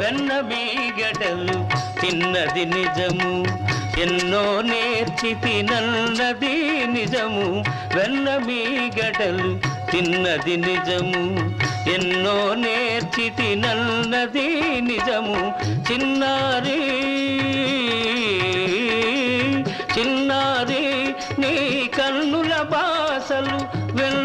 వెన్న మీగడలు తిన్నది నిజము, ఎన్నో నేర్చి తినన్నది నిజము. వెన్న మీగడలు తిన్నది నిజము, ఎన్నో నేర్చి తినన్నది నిజము. చిన్నారి చిన్నారి నీ కన్నుల బాసలు వెన్ను